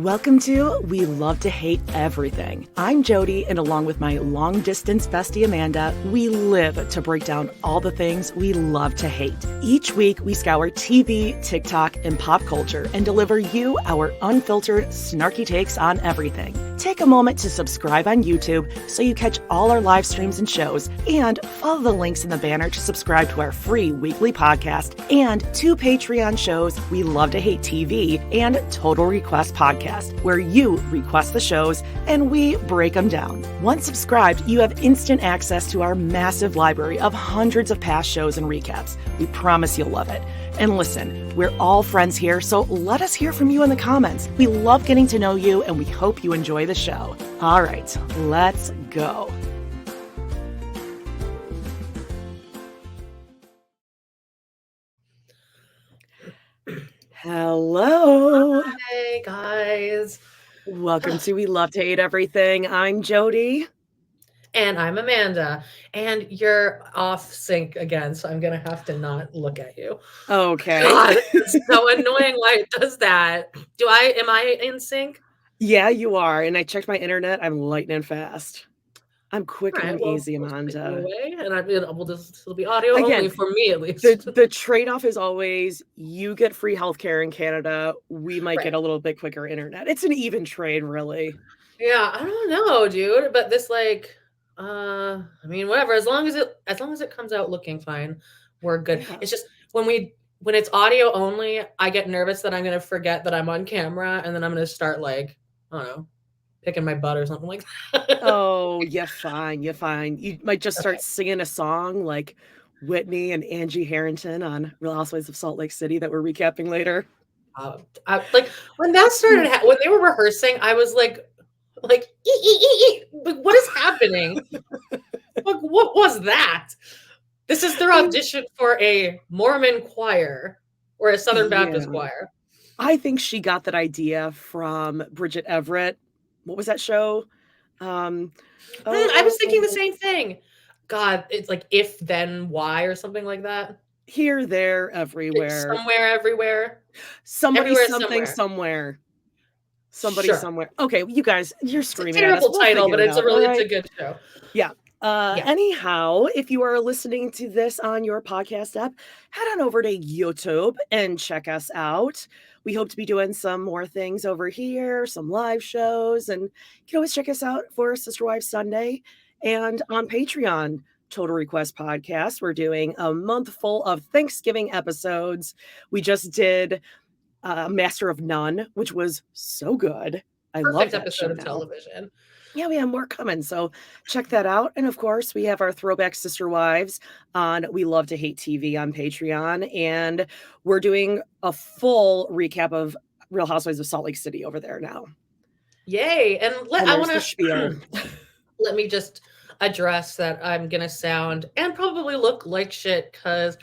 Welcome to We Love to Hate Everything. I'm Jody, and along with my long-distance bestie Amanda, we live to break down all the things we love to hate. Each week, we scour TV, TikTok, and pop culture and deliver you our unfiltered, snarky takes on everything. Take a moment to subscribe on YouTube so you catch all our live streams and shows, and follow the links in the banner to subscribe to our free weekly podcast and 2 Patreon shows, We Love to Hate TV and Total Request Podcast, where you request the shows and we break them down. Once subscribed, you have instant access to our massive library of hundreds of past shows and recaps. We promise you'll love it. And listen, we're all friends here, so let us hear from you in the comments. We love getting to know you, and we hope you enjoy the show. All right, let's go. Hello. Hi, guys. Welcome to We Love to Hate Everything. I'm Jody. And I'm Amanda. And you're off sync again, so I'm going to have to not look at you. Okay. God, it's so annoying why it does that. Am I in sync? Yeah, you are. And I checked my internet. I'm lightning fast. I'm quick and easy, Amanda. It'll be audio only for me, at least. The trade-off is always you get free healthcare in Canada. We might get a little bit quicker internet. It's an even trade, really. Yeah, I don't know, dude. But this, whatever. As long as it comes out looking fine, we're good. Yeah. It's just when it's audio only, I get nervous that I'm gonna forget that I'm on camera, and then I'm gonna start I don't know, picking my butt or something like that. Oh, you're fine. You're fine. You might just start singing a song like Whitney and Angie Harrington on Real Housewives of Salt Lake City that we're recapping later. When that started, when they were rehearsing, I was like, what is happening? What was that? This is their audition for a Mormon choir or a Southern Baptist choir. I think she got that idea from Bridget Everett. What was that show? I was thinking the same thing. God, it's like If Then Why or something like that. Here, there, everywhere. Somewhere, everywhere. Somebody, everywhere, something, somewhere. Somebody, somewhere. Okay, you guys, you're screaming. It's a terrible title, but it's a good show. Yeah. Anyhow, if you are listening to this on your podcast app, head on over to YouTube and check us out. We hope to be doing some more things over here, some live shows, and you can always check us out for Sister Wives Sunday. And on Patreon, Total Request Podcast, we're doing a month full of Thanksgiving episodes. We just did Master of None, which was so good. I love that episode of television. Yeah, we have more coming, so check that out. And of course, we have our Throwback Sister Wives on We Love to Hate TV on Patreon, and we're doing a full recap of Real Housewives of Salt Lake City over there now. Yay! And let me just address that I'm gonna sound and probably look like shit because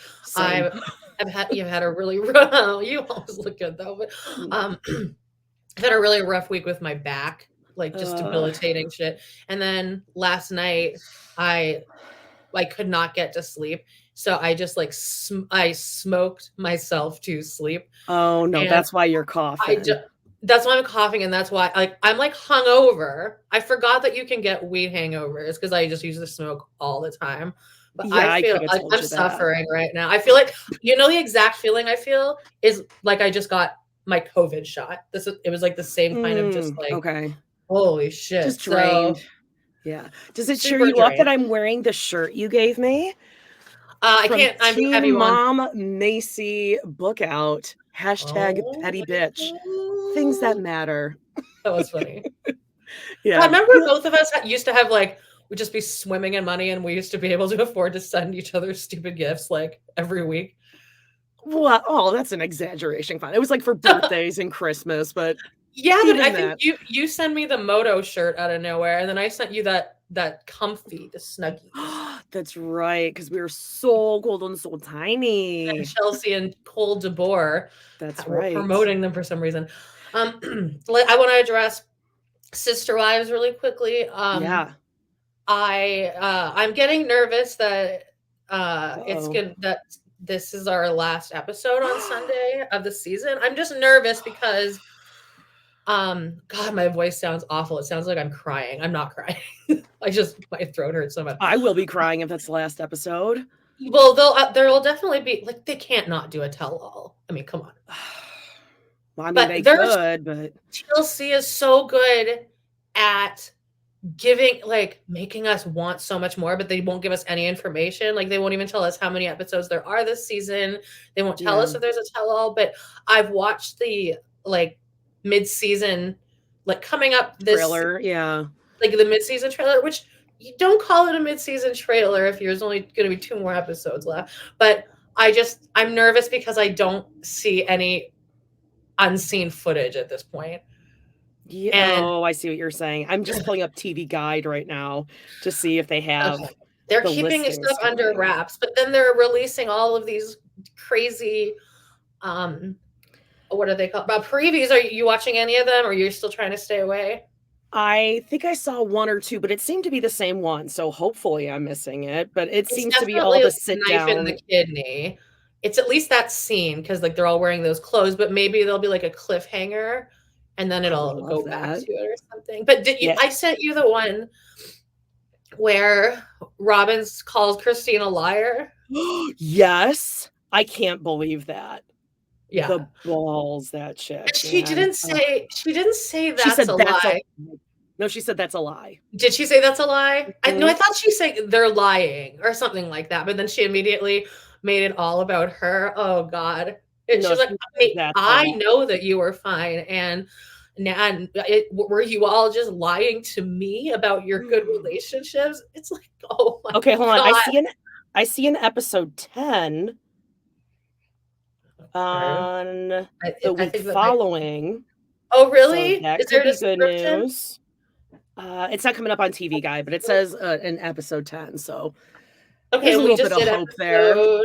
you've had a really rough. You always look good though, but I've had a really rough week with my back. Just debilitating shit. And then last night I could not get to sleep. So I just I smoked myself to sleep. Oh no, that's why you're coughing. That's why I'm coughing. And that's why I'm hungover. I forgot that you can get weed hangovers because I just used to smoke all the time. But yeah, I feel like I'm suffering right now. I feel like, the exact feeling I feel is like I just got my COVID shot. It was the same kind of just okay. Holy shit. Just drained. Yeah. Does it cheer you up that I'm wearing the shirt you gave me? I can't. I'm heavy Mom Macy book out. Hashtag petty bitch. Things that matter. That was funny. Yeah. I remember both of us used to have we'd just be swimming in money and we used to be able to afford to send each other stupid gifts every week. Well, that's an exaggeration. Fine. It was for birthdays and Christmas, but yeah, but I think you sent me the Moto shirt out of nowhere, and then I sent you that comfy, the Snuggie. That's right, because we were so cold and so tiny. And Chelsea and Cole DeBoer. That's right. Promoting them for some reason. I want to address Sister Wives really quickly. Yeah. I'm getting nervous that that this is our last episode on Sunday of the season. I'm just nervous because God, my voice sounds awful. It sounds like I'm crying. I'm not crying. My throat hurts so much. I will be crying if that's the last episode. Well, there'll definitely be, like, they can't not do a tell-all. I mean, come on. Well, I mean, But they could, but TLC is so good at giving, like, making us want so much more, but they won't give us any information. Like, they won't even tell us how many episodes there are this season. They won't tell us if there's a tell-all, but I've watched the, like, mid-season, like, coming up this trailer, yeah. Like, the mid-season trailer, which you don't call it a mid-season trailer if there's only gonna be 2 more episodes left, but I'm nervous because I don't see any unseen footage at this point. Yeah. And oh, I see what you're saying. I'm just pulling up TV Guide right now to see if they have. okay. They're the keeping this listings stuff under going. wraps, but then they're releasing all of these crazy, what are they called? Previews. Are you watching any of them, or you're still trying to stay away? I think I saw 1 or 2, but it seemed to be the same one, so hopefully I'm missing it, but it It's seems to be all the sit knife in down. the kidney. It's at least that scene because, like, they're all wearing those clothes, but maybe there'll be like a cliffhanger, and then it'll go back to it or something. But did you? Yeah. I sent you the one where Robbins calls Christine a liar. Yes, I can't believe that. Yeah, The balls, that chick. and she didn't say that's She said a that's lie. No, she said that's a lie. Did she say that's a lie? Mhm. I thought she said they're lying or something like that, but then she immediately made it all about her. Oh God. And No, she's like, she said I know that you were fine. And were you all just lying to me about your good relationships? It's like, oh my Okay, hold on. God. I see an episode 10 on the week following. Oh, really? So that Is could there a be good description? news. It's not coming up on TV Guide, but it says in episode 10. So Okay, there's a we little just bit of did hope there.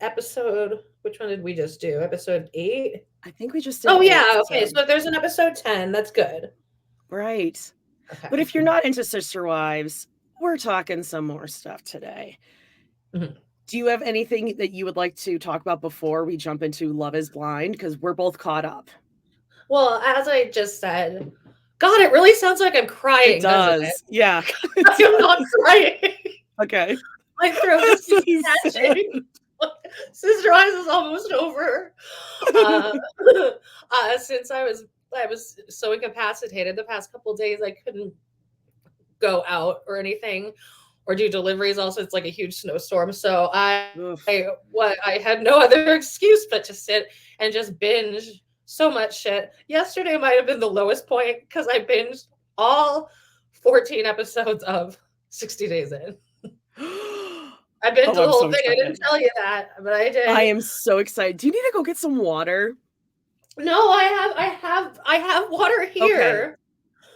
episode, which one did we just do? Episode 8? I think we just did. Oh, yeah. Okay, so there's an episode 10. That's good. Right. Okay. But if you're not into Sister Wives, we're talking some more stuff today. Mhm. Do you have anything that you would like to talk about before we jump into Love is Blind? Because we're both caught up. Well, as I just said, God, it really sounds like I'm crying, doesn't it? Yeah. I'm not crying. Okay. My throat just keeps catching. Sister Wives is almost over. Since I was so incapacitated the past couple of days, I couldn't go out or anything or do deliveries. Also, it's like a huge snowstorm, so I had no other excuse but to sit and just binge so much shit. Yesterday might have been the lowest point because I binged all 14 episodes of 60 Days In. I binged the whole thing. I didn't tell you that, but I did. I am so excited. Do you need to go get some water? No, I have water here. Okay.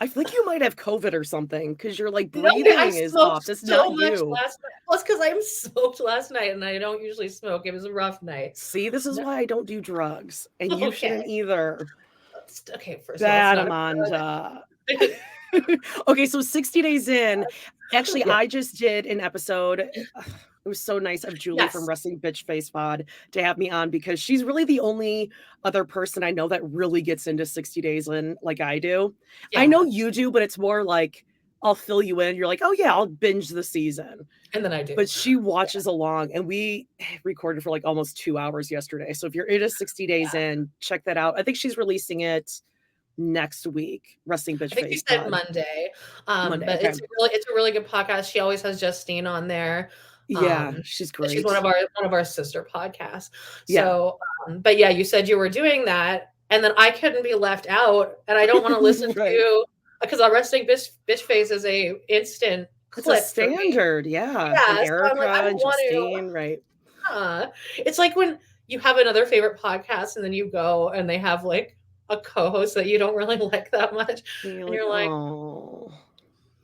I feel like you might have COVID or something because you're like breathing is off. It's not you. Last night. Well, it's because I smoked last night and I don't usually smoke. It was a rough night. See, this is why I don't do drugs, and you shouldn't either. Okay, first bad, Amanda. Okay, so 60 Days In. Actually, I just did an episode. It was so nice of Julie from Wrestling Bitch Face Pod to have me on because she's really the only other person I know that really gets into 60 Days In like I do. Yeah. I know you do, but it's more like I'll fill you in. You're like, oh yeah, I'll binge the season. And then I do. But she watches along, and we recorded for like almost 2 hours yesterday. So if you're into 60 Days In, check that out. I think she's releasing it next week. Wrestling Bitch Face. I think you said Monday. Monday. But okay. It's a really good podcast. She always has Justine on there. Yeah, she's great. She's one of our sister podcasts. So, but yeah, you said you were doing that, and then I couldn't be left out, and I don't want to listen to you because our Wrestling Bitch Face is a instant clip. It's a standard, yeah. And Erica and Justine, right? It's like when you have another favorite podcast, and then you go and they have like a co-host that you don't really like that much, and you're like, oh.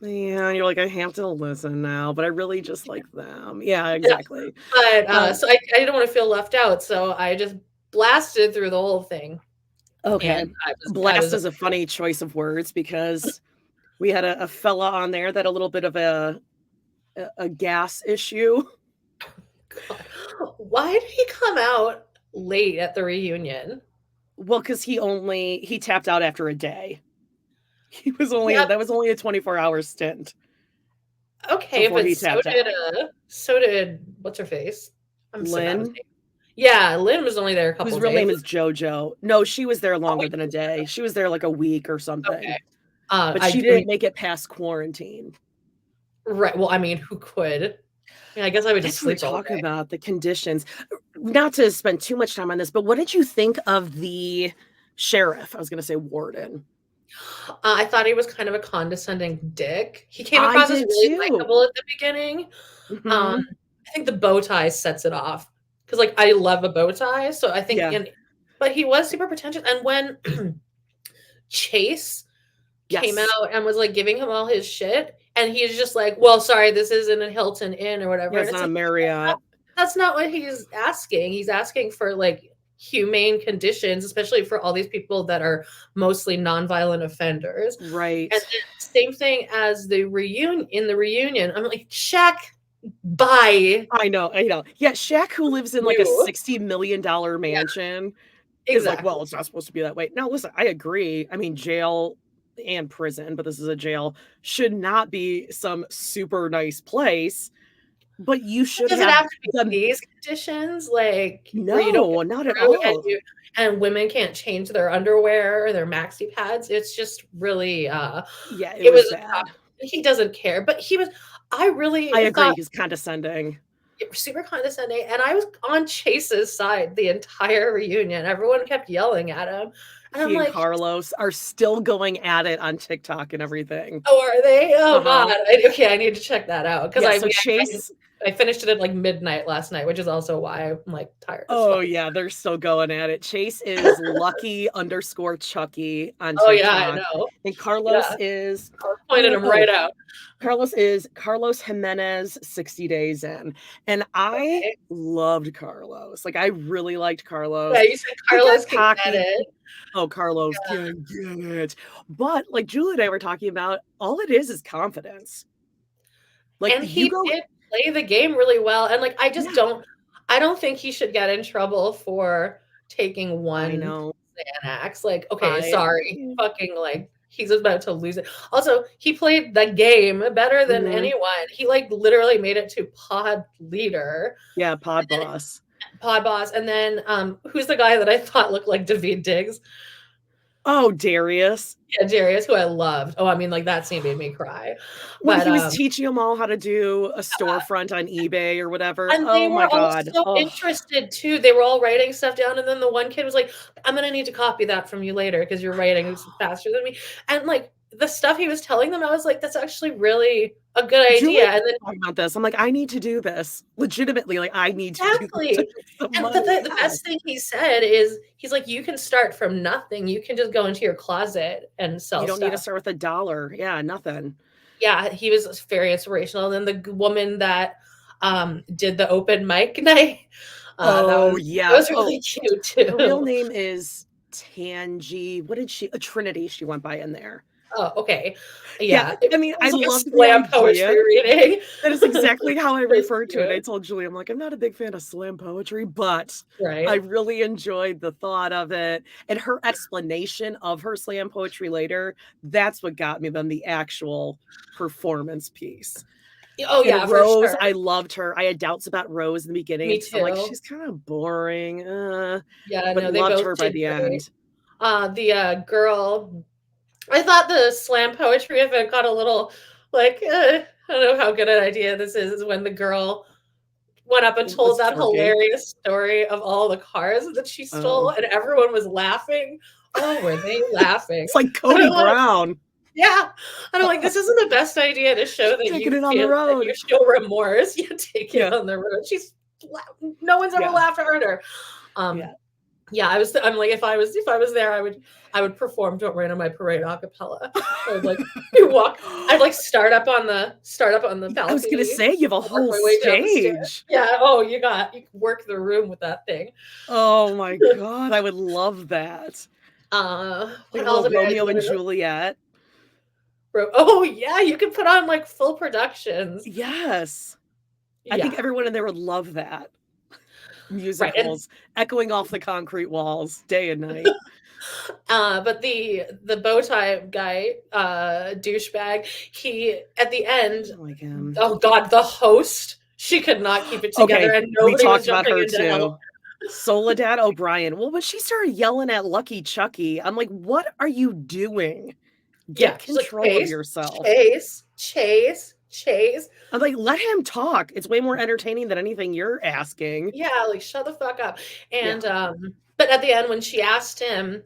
Yeah, you're like, I have to listen now, but I really just like them. Yeah, exactly. Yeah. But so I didn't want to feel left out, so I just blasted through the whole thing. Okay, blast is a funny choice of words because we had a fella on there that a little bit of a gas issue. God. Why did he come out late at the reunion? Well, because he tapped out after a day. Yeah, That was only a 24-hour stint okay, before but he tapped out. so did what's her face? I'm so bad with Lynn, names. Yeah, Lynn was only there a whose couple real days. name is JoJo. No, she was there Oh, longer than a day. She was there like a week or something. okay. But I she mean, didn't make it past quarantine. right. Well, I mean, who could? Yeah, I guess I would just That's what we're sleep all talking day. about, the conditions. Not to spend too much time on this, but what did you think of the sheriff? I was going to say warden. I thought he was kind of a condescending dick. He came I across as did really too. likable at the beginning. Um, Hmm. I think the bow tie sets it off because, like, I love a bow tie. So I think, Yeah. but he was super pretentious. And when Chase came Yes. out and was like giving him all his shit, and he's just like, "Well, sorry, this isn't a Hilton Inn or whatever," Yeah, and it's it's not a like Marriott. that's not what he's asking. He's asking for like humane conditions, especially for all these people that are mostly nonviolent offenders. Right. And then same thing as the reunion. I'm like, Shaq, bye. I know. I know. Yeah, Shaq, who lives in like a You. $60 million Yeah, mansion, is like, exactly. well, it's not supposed to be that way. Now, listen, I agree. I mean, jail and prison, but this is a jail, should not be some super nice place, but you should Does it have have to be the these conditions, like where you don't get no, not at through and all. women can't change their underwear or their maxi pads? It's just really Yeah, it it was was a tough. bad. He doesn't care, but I I really agree. thought He's condescending. super condescending, and I was on Chase's side the entire reunion. Everyone kept yelling at him, and I'm He and like, Carlos are still going at it on TikTok and everything. "Oh, are they? Oh God, Uh-huh. okay, I need to check that out because Yeah, so Chase, I finished it at like midnight last night, which is also why I'm like tired as oh fuck." yeah, they're still going at it. Chase is Lucky_Chucky on Oh yeah, I TikTok. know. And Yeah, Carlos is, I was pointing him oh, right out. Carlos is Carlos Jimenez 60 days in. And I Okay. loved Carlos. Like I really liked Yeah, Carlos. you said He got Carlos can get cocky. it. Oh, Carlos can get it. But like Julie and I were talking about, all it is confidence. Like And you he go, did play the game really well, and, like, yeah, I don't think he should get in trouble for taking I one know. Xanax, like, okay, I sorry, fucking, like, he's about to lose it. Also, he played the game better than mhm. anyone. He, like, literally made it to pod leader, Yeah, pod and then boss. pod boss, and then, who's the guy that I thought looked like Daveed Diggs? Oh, Darius. Yeah, Darius, who I loved. Oh, I mean, like, that scene made me cry, When but, he was teaching them all how to do a storefront on eBay or whatever. and they Oh my were all God. so Oh, interested too. They were all writing stuff down, and then the one kid was like, "I'm gonna need to copy that from you later because you're writing faster than me." And like the stuff he was telling them, I was like, "That's actually really a good Julie idea." And then talking about this. I'm like, I need to do this. Legitimately, like I need to do this to exactly. make some And money. the Yes. best thing he said is, he's like, "You can start from nothing. You can just go into your closet and You sell don't need to stuff." start with $1. Yeah, nothing. Yeah, he was very inspirational. And then the woman that did the open mic night, Oh that yeah. was Oh, really cute her real too. name is Tangi. What did she? A Trinity. She went by in there. Oh, okay. Yeah. Yeah, it I mean, I was like a loved the slam idea. poetry reading. That is exactly how I That's refer to it. I cute, told Julie, I'm like, I'm not a big fan of slam poetry, but I right? really enjoyed the thought of it and her explanation of her slam poetry later. That's what got me than the actual performance piece. Oh, And yeah, for Rose, sure. I loved her. I had doubts about Rose in the beginning Me because I'm like, too. she's kind of boring, Yeah, but no, they loved both her by did the great. end. Girl, I thought the slam poetry event got a little, like, I don't know how good an idea this is when the girl went up and It was told that twerking. hilarious story of all the cars that she stole, Oh, and everyone was laughing. Oh, were they laughing? it's like And Cody I'm like, Brown yeah. And I'm like, this isn't the best idea to show that taking you it on the feel that you road. show remorse. You take it Yeah, on the road. No one's ever yeah, laughed harder. Um, yeah. yeah, I'm like, if I was there, I would perform Don't Rain on My Parade a cappella. I would like I'd like start up on the I was gonna balcony, say you have a work whole my way down the stairs. stage. Yeah, oh, you can work the room with that thing. Oh my god, I would love that. Like What a else? little I mean, Romeo and Juliet. oh yeah, you could put on like full productions. Yes. I think Yeah. everyone in there would love that. Right. And musicals echoing off the concrete walls day and night. but the bow tie guy, douchebag, he at the I end, don't like him. oh God, the host, she could not keep it together, Okay, and we nobody was talked about jumping her into hell. too. Soledad O'Brien. Well, when she started yelling at Lucky Chucky, I'm like, what are you doing? Yeah, Get she's like, control of Chase, yourself. Chase, Chase, Chase. I'm like, let him talk. It's way more entertaining than anything you're asking. Yeah, like shut the fuck up. Yeah. And but at the end when she asked him,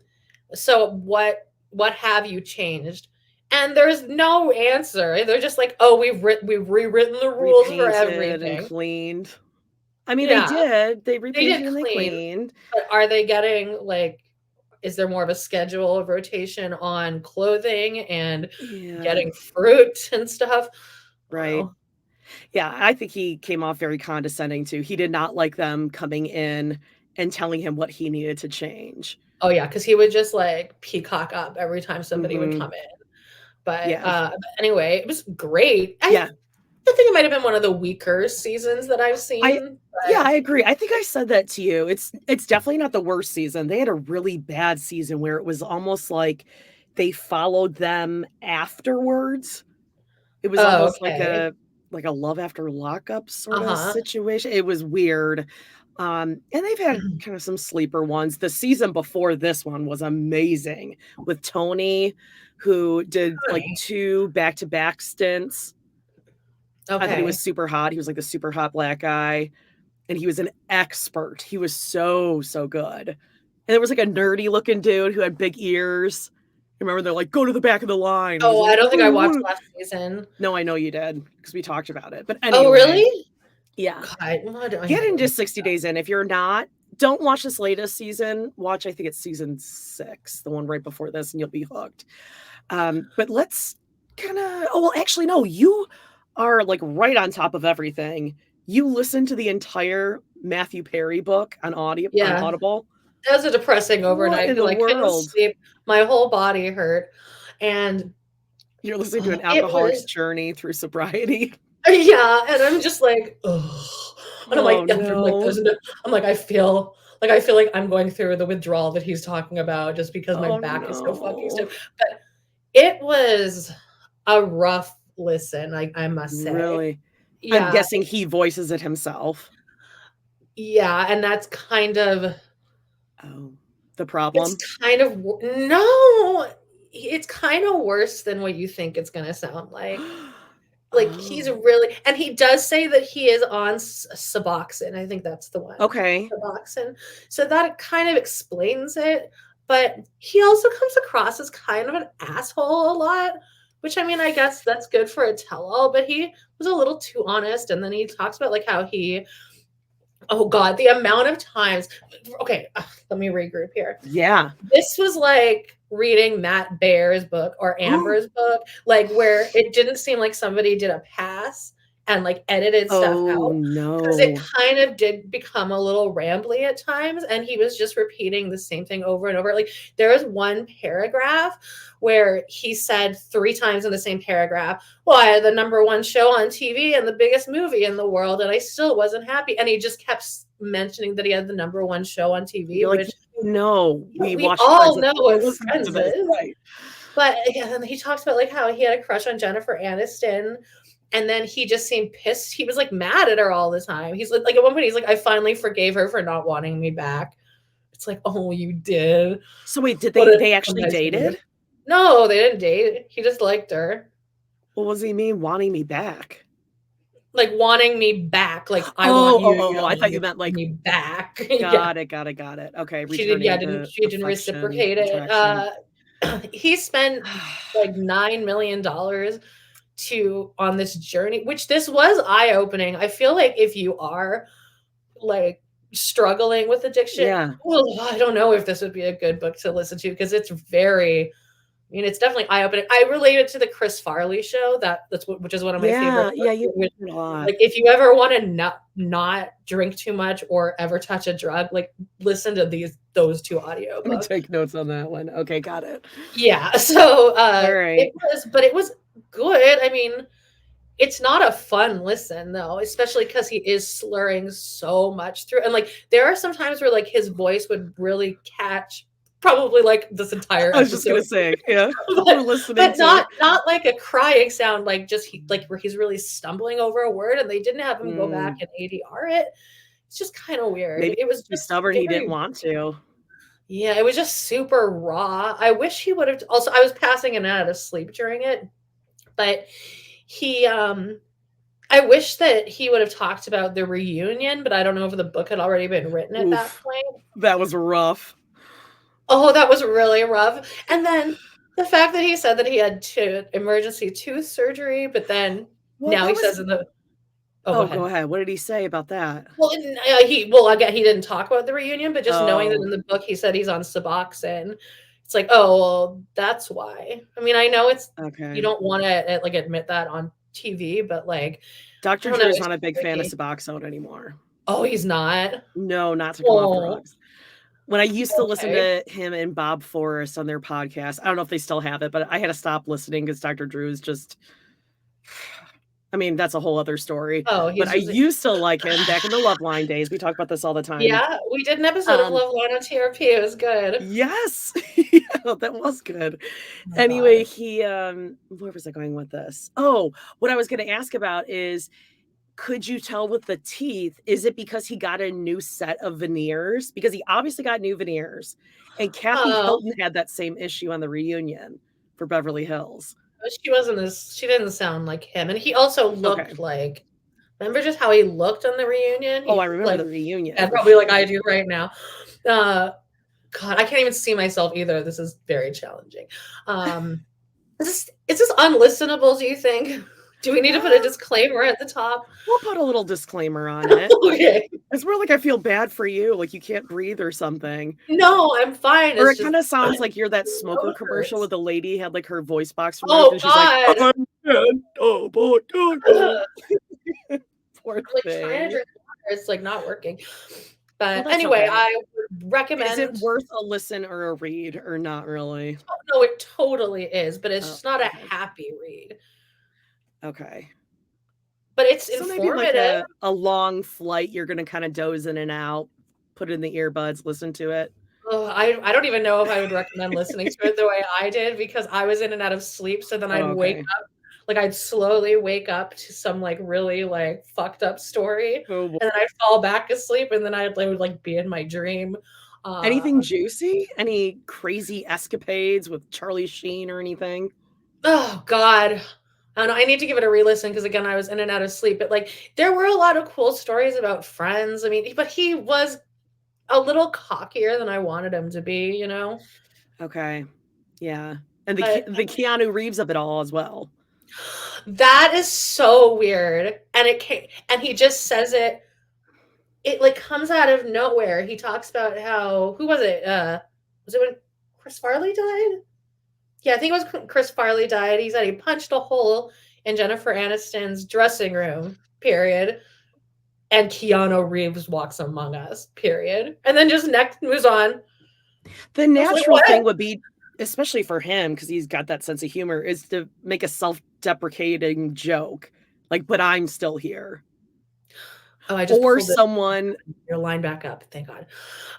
so what have you changed? And there's no answer. They're just like, oh, we've rewritten the rules for Repainted and everything. cleaned. I mean, they Yeah, did. They they repainted did and they clean, cleaned. but are they getting like, is there more of a schedule of rotation on clothing and Yeah. getting fruit and stuff? Right. Well, Yeah, I think he came off very condescending too. He did not like them coming in and telling him what he needed to change. oh yeah, because he would just like peacock up every time somebody would Mhm. come in. But Yeah. anyway, it was great. Yeah. I think it might have been one of the weaker seasons that I've I seen. yeah, But I agree. I think I said that to you. It's definitely not the worst season. They had a really bad season where it was almost like they followed them afterwards. It was oh, almost okay. like a love after lockup Uh sorta huh. situation. It was weird. And they've had kind of some sleeper ones. The season before this one was amazing with Tony, who did like Funny. 2 back-to-back stints. I thought he was Okay. super hot. He was like the super hot black guy, and he was an expert. He was so, so good. And there was like a nerdy looking dude who had big ears. Remember, they're like, "Go to the back of the line." He's Oh, like, I don't think I watched "Ooh." last season. No, I know you did because we talked about it. But Oh, anyway, really? yeah. God, why do I Get never into look 60 at that? Days In. If you're not, don't watch this latest season. Watch, I think it's season 6, the one right before this, and you'll be hooked. But let's kind of, oh, well, actually, no, you are like right on top of everything. You listened to the entire Matthew Perry book on Yeah, Audible. that was a depressing What overnight in because the I couldn't world? sleep. My whole body hurt, and You're listening to an it alcoholic's was journey through sobriety. yeah, and I'm just like, ugh. And I'm Oh like, I'm like, no. there's no, I'm like, I feel like I'm going through the withdrawal that he's talking about just because my Oh back is so fucking no. stiff. But it was a rough listen, I must say. Really? I'm Yeah, guessing he voices it himself. yeah, and that's kind of Oh, the it's problem? kind of no, it's kind of worse than what you think it's gonna sound like. Like, he's Oh, really and he does say that he is on Suboxone, I think that's the one, okay. Suboxone, so that kind of explains it, but he also comes across as kind of an asshole a lot, which, I mean, I guess that's good for a tell-all, but he was a little too honest, and then he talks about, like, how he oh god, the amount of times okay, let me regroup here. Yeah. This was like reading Matt Baer's book or Amber's book, like, where it didn't seem like somebody did a pass and, like, edited stuff Oh, out because it no. kind of did become a little rambly at times, and he was just repeating the same thing over and over. Like, there was one paragraph where he said 3 times in the same paragraph, "Well, I had the number 1 show on TV and the biggest movie in the world, and I still wasn't happy," and he just kept mentioning that he had the number 1 show on TV, You're like, which "No, we we watched Friends, all let's know go what listen to Friends this." is. Right. But yeah, and he talks about like how he had a crush on Jennifer Aniston, and then he just seemed pissed. He was like mad at her all the time. He's like at one point he's like, I finally forgave her for not wanting me back. It's like, oh, you did. So wait, did What they a actually nice thing to do. dated? No, they didn't date. He just liked her. What does he mean wanting me back? Like wanting me back. Like I want Oh, you, oh, you oh, I know, thought you meant like, me back. Yeah. got it, got it, got it. Okay, She did, yeah, returning didn't the she didn't affection, reciprocate it. attraction. He spent like $9 million to on this journey, which this was eye-opening. I feel like if you are like struggling with addiction, Yeah. well, I don't know if this would be a good book to listen to because it's very I mean, it's definitely eye-opening. I relate it to the Chris Farley show. Which is one of my favorite Yeah, yeah, books. you Which, a lot. like, if you ever want to not drink too much or ever touch a drug, like listen to those 2 Let me audiobooks. take notes on that one. Okay, got it. Yeah. So All right. it was good. I mean, It's not a fun listen though, especially because he is slurring so much through, and like there are some times where like his voice would really catch probably like this entire I was just gonna episode. say, yeah, we're but listening but to. not like a crying sound, like just like where he's really stumbling over a word, and they didn't have him go back and ADR it. It's just kind of weird. Maybe It was too just stubborn. He didn't very, want to. yeah, it was just super raw. I wish he would have also, I was passing in and out of sleep during it, but he I wish that he would have talked about the reunion, but I don't know if the book had already been written at that Oof, point. that was rough. Oh, that was really rough. And then the fact that he said that he had emergency tooth surgery, but then Well, now that he was. says in the, oh, go Oh, go ahead. ahead. What did he say about that? Well, well, again, he didn't talk about the reunion, but just knowing that Oh, in the book he said he's on Suboxone, it's like, oh, well, that's why. I mean, I know it's, you okay. don't want to like admit that on TV, but like, I Dr. don't know, Drew's it's not a big fan of tricky. Suboxone anymore. Oh, he's not. No, not to come off Oh, drugs. When I used to listen okay. to him and Bob Forrest on their podcast, I don't know if they still have it, but I had to stop listening because Dr. Drew is just, I mean, that's a whole other story. Oh, But he's I just used to like him back in the Loveline days. We talk about this all the time. yeah, we did an episode of Um, Love Line on TRP. It was good. yes, yeah, that was good. Oh my Anyway, god. he, where was I going with this? Oh, what I was going to ask about is, could you tell with the teeth, is it because he got a new set of veneers? Because he obviously got new veneers, and Kathy Oh, Hilton had that same issue on the reunion for Beverly Hills. she wasn't as, she didn't sound like him, and he also Okay. looked like, remember just how he looked on the reunion? Oh, He I remember like, the reunion and for probably like I sure. do right now. Uh, God, I can't even see myself either. This is very challenging. Um, is this unlistenable, do you think? Do we need to put a Uh, disclaimer at the top? we'll put a little disclaimer on it. Okay. It's more like I feel bad for you, like you can't breathe or something. No, I'm fine. Or It's it just kind of sounds my like you're that smoker throat commercial with hurts. the lady had like her voice box removed Oh and she's like, God. I'm dead. Oh boy, oh, poor I'm like trying to thing. drink water. It's like not working. Well, But that's anyway, okay. I would Is it recommend. worth a listen or a read or not really? Oh, no, it totally is, but it's Oh, just not a okay. happy read. Okay. But it's So maybe like informative. a long flight, you're gonna kind of doze in and out, put in the earbuds, listen to it. Ugh, I don't even know if I would recommend listening to it the way I did because I was in and out of sleep. So then I'd Oh, wake okay. up, like I'd slowly wake up to some like really like fucked up story, Oh boy. and then I'd fall back asleep, and then I would like be in my dream. Uh, Anything juicy? Any crazy escapades with Charlie Sheen or anything? oh God. I don't know. I need to give it a re-listen because again, I was in and out of sleep. But like, there were a lot of cool stories about friends. I mean, but he was a little cockier than I wanted him to be, you know. Okay. Yeah. And But the Keanu Reeves of it all as well. that is so weird. And it came, and he just says it. It like comes out of nowhere. He talks about how, who was it? Was it when Chris Farley died? Yeah, I think it was Chris Farley died. He said he punched a hole in Jennifer Aniston's dressing room. Period. And Keanu Reeves walks among us. Period. And then just next moves on. The I was like, natural what? thing would be, especially for him, because he's got that sense of humor, is to make a self-deprecating joke. Like, but I'm still here. Oh, I just Or pulled it, someone your line back up. Thank God.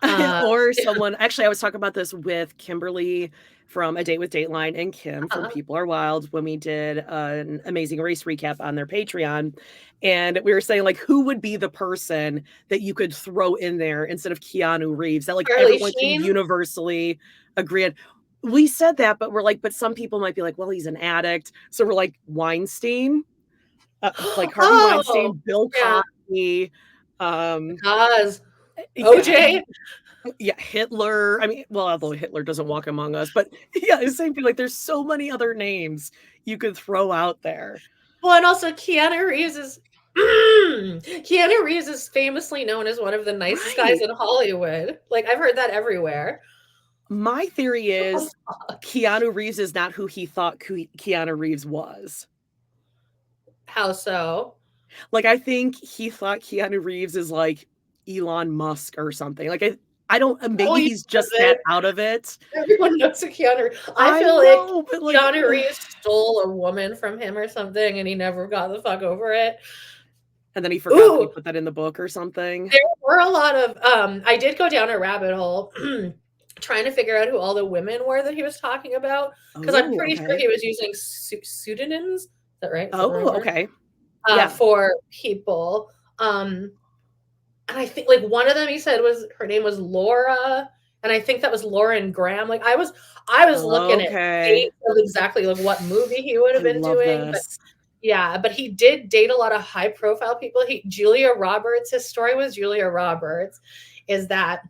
Uh, or someone actually, I was talking about this with Kimberly from A Date with Dateline and Kim from uh, People Are Wild when we did an Amazing Race recap on their Patreon. And we were saying, like, who would be the person that you could throw in there instead of Keanu Reeves that, like, Charlie everyone can Sheen. universally agree on? We said that, but we're like, but some people might be like, well, he's an addict. So we're like, Weinstein, like Harvey Oh, Weinstein, Bill yeah. Cosby, um, Cause yeah, OJ. yeah, Hitler. I mean, well, although Hitler doesn't walk among us, but yeah, the same thing. Like, there's so many other names you could throw out there. Well, and also Keanu Reeves is Keanu Reeves is famously known as one of the nicest guys Right. in Hollywood. Like I've heard that everywhere. My theory is Keanu Reeves is not who he thought Keanu Reeves was. How so? Like, I think he thought Keanu Reeves is like Elon Musk or something. Like, I don't, maybe he's just that out of it. Everyone knows who Keanu. I feel like Keanu Reeves stole a woman from him or something, and he never got the fuck over it. And then he forgot to put that in the book or something. There were a lot of, I did go down a rabbit hole trying to figure out who all the women were that he was talking about, because I'm pretty sure he was using pseudonyms. Is that right? Okay. For people. And I think like one of them he said her name was Laura, and I think that was Lauren Graham. Like I was looking at dates of exactly like what movie he would have been doing. But he did date a lot of high profile people. Julia Roberts, his story was Julia Roberts, is that,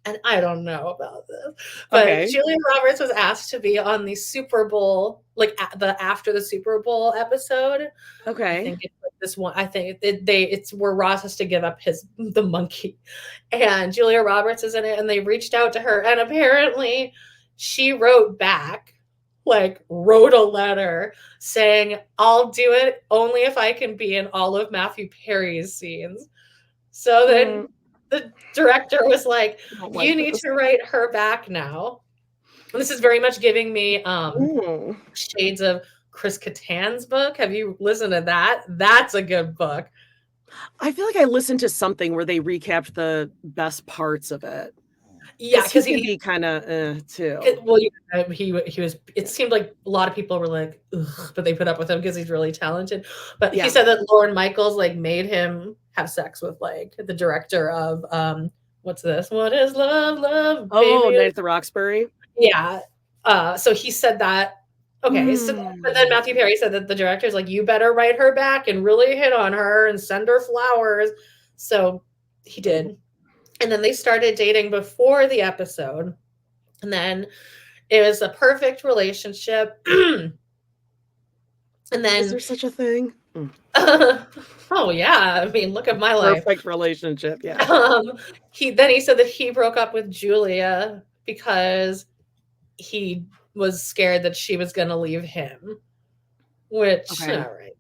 and I don't know about this, but Julia Roberts was asked to be on the Super Bowl, like the after the Super Bowl episode. Okay. I think it's this one. I think it's where Ross has to give up the monkey, and Julia Roberts is in it, and they reached out to her, and apparently she wrote back, like wrote a letter saying, "I'll do it only if I can be in all of Matthew Perry's scenes." So then the director was like, "You need to write her back now." And this is very much giving me shades of Chris Kattan's book. Have you listened to that? That's a good book. I feel like I listened to something where they recapped the best parts of it. Yeah, because he can be kind of too. Well, he was. It seemed like a lot of people were like, ugh, but they put up with him because he's really talented. But he said that Lorne Michaels like made him have sex with like the director of what's this? What is love? Love. Oh, Night at the Roxbury. Yeah. So he said that. Okay. So, but then Matthew Perry said that the director's like, you better write her back and really hit on her and send her flowers. So he did. And then they started dating before the episode. And then it was a perfect relationship. And then is there such a thing? Oh yeah. I mean, look at my life. Perfect relationship. Yeah. He said that he broke up with Julia because he was scared that she was going to leave him. Which, all right.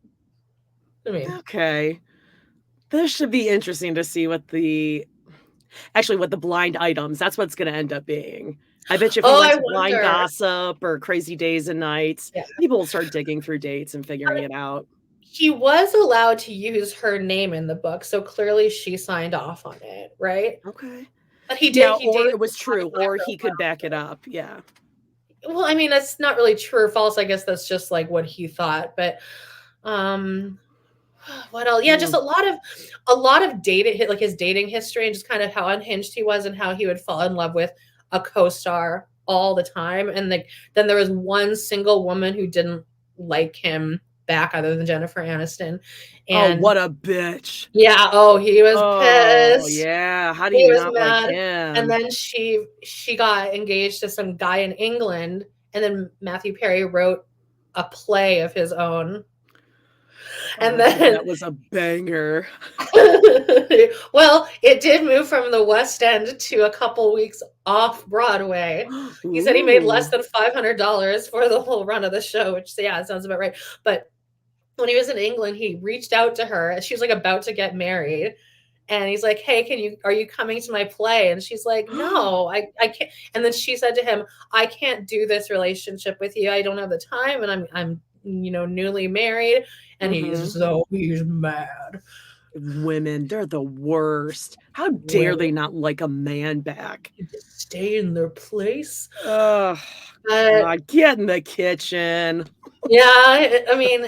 I mean, okay. This should be interesting to see what the blind items, that's what's going to end up being. I bet you if you went to Blind Gossip or Crazy Days and Nights, people will start digging through dates and figuring it out. He was allowed to use her name in the book, so clearly she signed off on it, right? Okay. But he did. Now, or it was true, or he could back it up. Yeah. Well, I mean, that's not really true or false. I guess that's just like what he thought. But what else? Yeah, just a lot of dating, like his dating history, and just kind of how unhinged he was, and how he would fall in love with a co-star all the time. And like then there was one single woman who didn't like him back other than Jennifer Aniston. And what a bitch. Yeah. Oh, he was pissed. Yeah. How do you not like him? And then she got engaged to some guy in England, and then Matthew Perry wrote a play of his own. And then that was a banger. Well, it did move from the West End to a couple weeks off Broadway. He said he made less than $500 for the whole run of the show, which it sounds about right. But when he was in England, he reached out to her, and she was like about to get married. And he's like, "Hey, are you coming to my play?" And she's like, "No, I can't." And then she said to him, "I can't do this relationship with you. I don't have the time, and I'm newly married." And he's mad. Women, they're the worst. How dare they not like a man back? Just stay in their place. Oh, God, get in the kitchen. Yeah, I mean,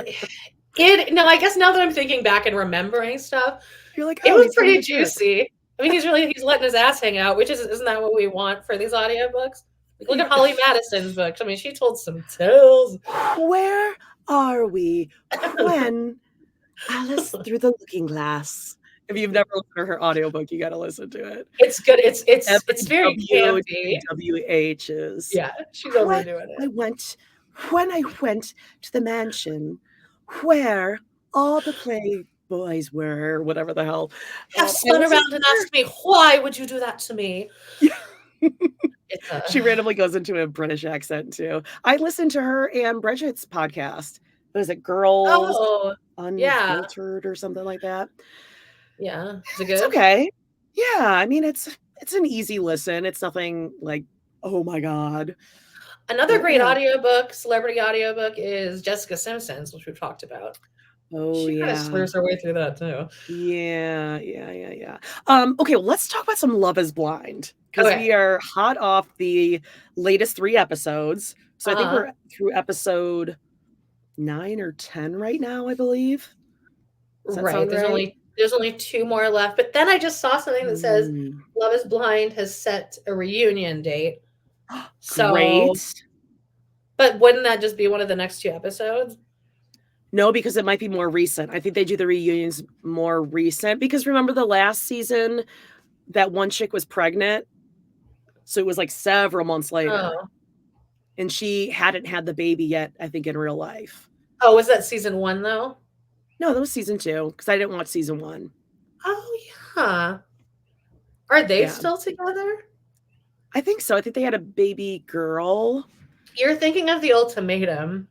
I guess now that I'm thinking back and remembering stuff, you're like, it was pretty juicy. I mean, he's letting his ass hang out, which isn't that what we want for these audiobooks? Like, look at Holly Madison's books. I mean, she told some tales. Where are we when Alice through the looking glass? If you've never listened to her audiobook, you got to listen to it. It's good. It's very campy. WH's. Yeah, she's overdoing it. When I went to the mansion where all the playboys were, whatever the hell. Have spun around and asked me, why would you do that to me? She randomly goes into a British accent too. I listened to her and Bridget's podcast. Was it Girls Unfiltered or something like that? Yeah. Is it good? It's okay. Yeah. I mean, it's it's an easy listen. It's nothing like, oh my God. Another great audiobook, celebrity audiobook, is Jessica Simpson's, which we've talked about. Oh, She kind of yeah. slurs her way through that too. Yeah. Okay, well, let's talk about some Love is Blind, because we are hot off the latest 3 episodes. So I think we're through episode 9 or 10 right now, I believe. Right. There's only 2 more left. But then I just saw something that says Love is Blind has set a reunion date. So, great. But wouldn't that just be one of the next 2 episodes? No, because it might be more recent. I think they do the reunions more recent, because remember the last season, that one chick was pregnant. So it was like several months later. Oh. And she hadn't had the baby yet, I think, in real life. Oh, was that season 1 though? No, that was season 2, because I didn't watch season 1. Oh, yeah. Are they still together? I think so. I think they had a baby girl. You're thinking of The Ultimatum.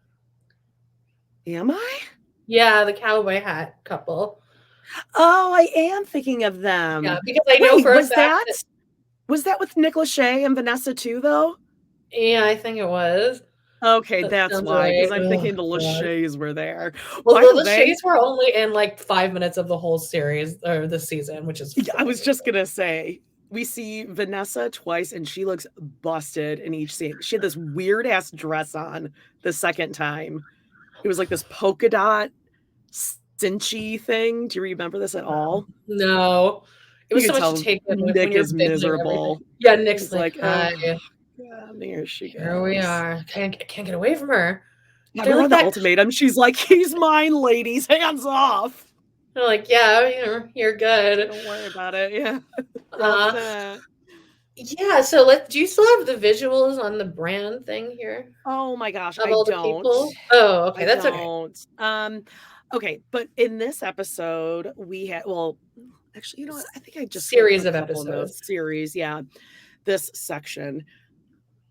Am I? Yeah, the cowboy hat couple. Oh, I am thinking of them. Yeah, because I know for a fact was that with Nick Lachey and Vanessa too, though? Yeah, I think it was. Okay, that's why, because I'm thinking the Lachey's were there. Well, the Lachey's were only in like 5 minutes of the whole series or the season, which is I was just gonna say, we see Vanessa twice and she looks busted in each scene. She had this weird ass dress on the second time. It was like this polka dot cinchy thing. Do you remember this at all? No. It was so much to take in. Nick is miserable. Yeah, Nick's like, hi. God, there she goes. Here we are. Can't get away from her. Yeah, like the ultimatum. She's like, he's mine, ladies. Hands off. They're like, yeah, you're good. Don't worry about it. Yeah. Yeah, so do you still have the visuals on the brand thing here? Oh my gosh, I don't. Oh, okay, that's okay. Okay, but in this episode, we had, actually, you know what? I think I just series of episodes. Series, yeah. This section.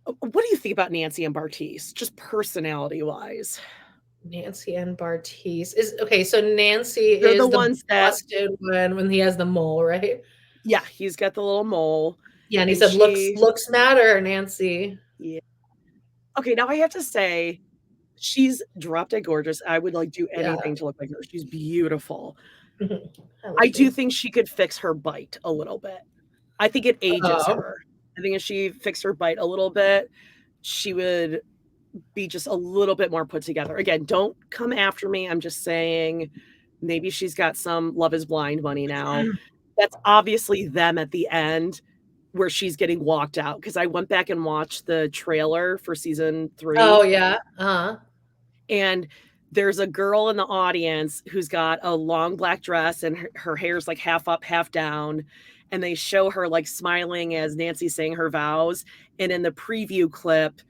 What do you think about Nancy and Bartise, just personality-wise? Nancy and Bartise is okay. So Nancy They're is the ones that busted when he has the mole, right? Yeah, he's got the little mole. Yeah, and he said, "Looks matter, Nancy." Yeah. Okay, now I have to say, she's drop dead gorgeous. I would like do anything to look like her. She's beautiful. I do think she could fix her bite a little bit. I think it ages her. I think if she fixed her bite a little bit, she would be just a little bit more put together. Again, don't come after me. I'm just saying maybe she's got some Love is Blind money now. That's obviously them at the end where she's getting walked out, because I went back and watched the trailer for season 3. Oh, yeah. And there's a girl in the audience who's got a long black dress and her hair's like half up, half down. And they show her like smiling as Nancy's saying her vows. And in the preview clip,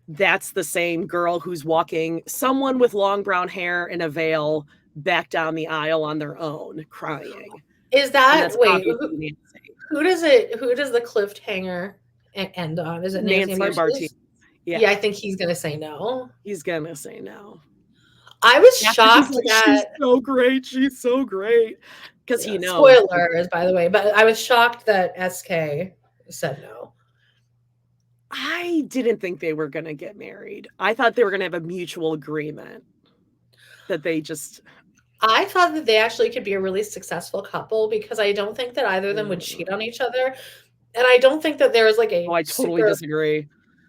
that's the same girl who's walking someone with long brown hair and a veil back down the aisle on their own, crying. Is that, wait, who does the cliffhanger end on? Is it Nancy Bartise? Yeah, I think he's going to say no. He's going to say no. I was shocked that she's so great. She's so great. Because he knows. Spoilers, by the way, but I was shocked that SK said no. I didn't think they were going to get married. I thought they were going to have a mutual agreement that they just... I thought that they actually could be a really successful couple, because I don't think that either of them would cheat on each other. And I don't think that there was like a... Oh, I totally disagree.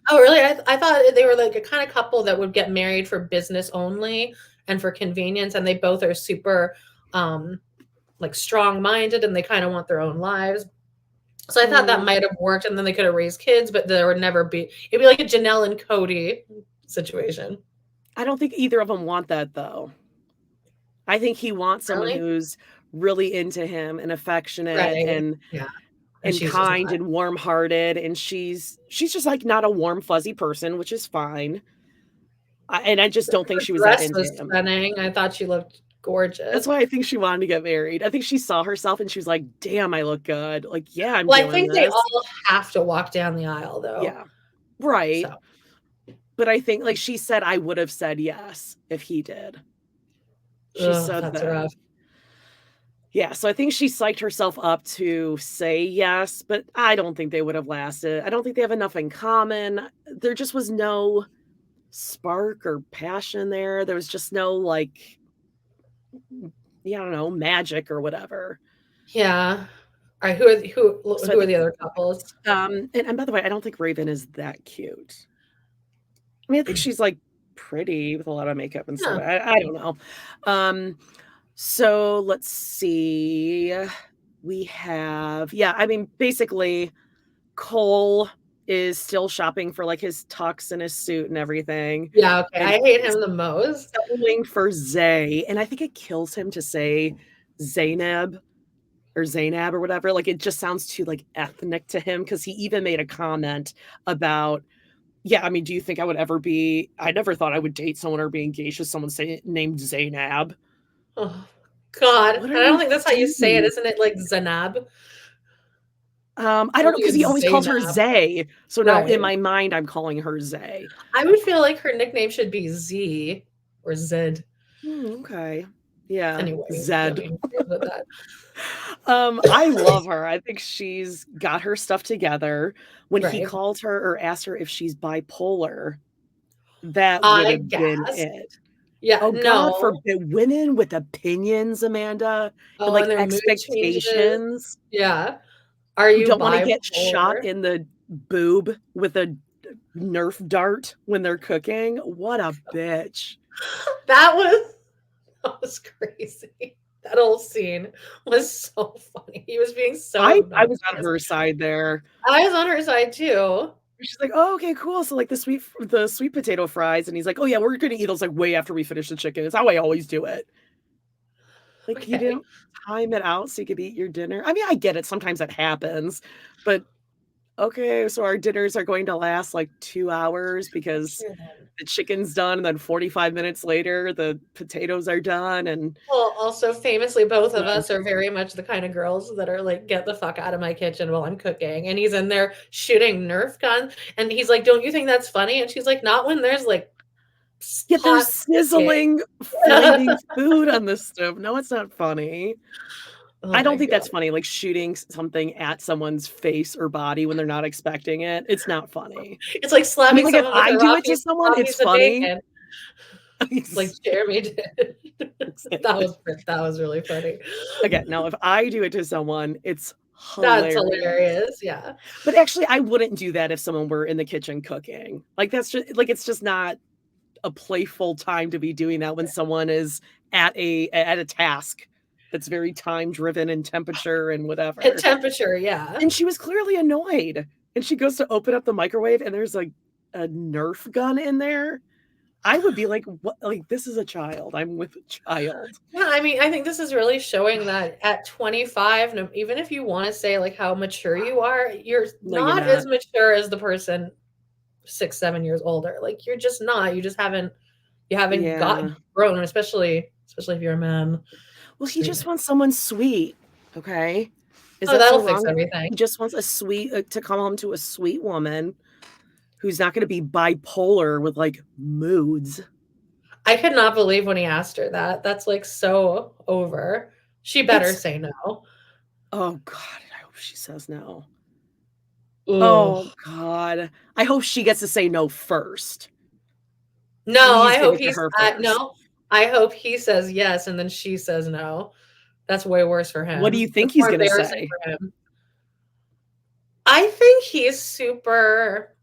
Oh, really? I thought they were like a kind of couple that would get married for business only and for convenience. And they both are super like strong-minded, and they kind of want their own lives. So I thought that might have worked, and then they could have raised kids, but there would never be... It'd be like a Janelle and Cody situation. I don't think either of them want that, though. I think he wants someone who's really into him and affectionate and kind and warm-hearted, and she's just like not a warm, fuzzy person, which is fine. And I just don't think she was that into him. Stunning. I thought she looked gorgeous. That's why I think she wanted to get married. I think she saw herself and she was like, "Damn, I look good." Like, yeah, I'm. Well, I think they all have to walk down the aisle, though. Yeah, right. So. But I think, like she said, I would have said yes if he did. She said that's that. Rough. Yeah, so I think she psyched herself up to say yes, but I don't think they would have lasted. I don't think they have enough in common. There just was no spark or passion there. There was just no, like, yeah, I don't know, magic or whatever. Yeah. All right, So I who are think the other couples? and by the way, I don't think Raven is that cute. I mean, I think she's, like, pretty with a lot of makeup and stuff. Yeah. I don't know. So let's see. We have yeah, I mean, basically, Cole is still shopping for, like, his tux and his suit and everything, Yeah, okay. and I hate he's him the most. settling for Zay, and I think it kills him to say Zainab or Zainab or whatever, like, it just sounds too, like, ethnic to him because he even made a comment about, "Yeah, I mean, do you think I would ever be I never thought I would date someone or be engaged with someone named Zainab." Oh, God. What And are I don't you think that's how you say it. doing? Isn't it like Zanab? I I don't don't know think because he it's always calls her Zainab. Zay, so now in Right. my mind, I'm calling her Zay. I would feel like her nickname should be Z or Zed. Okay. Yeah, Anyway, let Zed. me leave with that. I love her. I think she's got her stuff together. When he Right. called her or asked her if she's bipolar, that would I have been guess. it. Yeah, Oh, God no. forbid women with opinions, Amanda, and, Oh, like, and their mood changes. expectations, Yeah. Are who you don't wanna get shot bipolar? in the boob with a Nerf dart when they're cooking. What a bitch. That was that was crazy. That whole scene was so funny. He was being so I was on obnoxious. her side there. I was on her side too. She's like, "Oh, okay, cool. So, like, the sweet potato fries," and he's like, "Oh, yeah, we're gonna eat those, like, way after we finish the chicken. It's how I always do it." Like, you Okay. didn't time it out so you could eat your dinner? I mean, I get it, sometimes that happens, but, okay, so our dinners are going to last, like, 2 hours because the chicken's done, and then 45 minutes later, the potatoes are done, and Well, also famously, both of no. us are very much the kind of girls that are like, "Get the fuck out of my kitchen while I'm cooking," and he's in there shooting Nerf guns, and he's like, "Don't you think that's funny?" And she's like, "Not when there's, like, Yeah, there's hot cooking." sizzling, flaming food on the stove. No, it's not funny. Oh I my don't think god. that's funny, like, shooting something at someone's face or body when they're not expecting it. It's not funny. It's like I mean, slapping like, if someone with I a do it to someone, raw it's piece of funny. bacon, like Jeremy did. That was really funny. Again, now if I do it to someone, it's That's hilarious. hilarious, yeah. But actually, I wouldn't do that if someone were in the kitchen cooking. Like, that's just like, it's just not a playful time to be doing that when someone is at a task that's very time driven and temperature and At whatever. temperature, yeah. And she was clearly annoyed, and she goes to open up the microwave, and there's, like, a Nerf gun in there. I would be like, "What?" Like, "This is a child. I'm with a child." Yeah, I mean, I think this is really showing that at 25, no even if you wanna say, like, how mature you are, you're No, you're not as not. mature as the person 6, 7 years older. Like, you're just not. You haven't gotten Yeah. grown, especially if you're a man. Well, he Sweet. just wants someone sweet, okay? Is Oh, that so that'll fix wrong? everything. He just wants a sweet to come home to a sweet woman who's not gonna be bipolar with, like, moods. I could not believe when he asked her that. That's, like, so over. She better It's say no. oh god, I hope she says no. Ugh. Oh god. I hope she gets to say no first. No, Please give it to her first. no, I hope he says yes, and then she says no. That's way worse for What do you him. think That's he's more gonna embarrassing say? for him. I think he's super,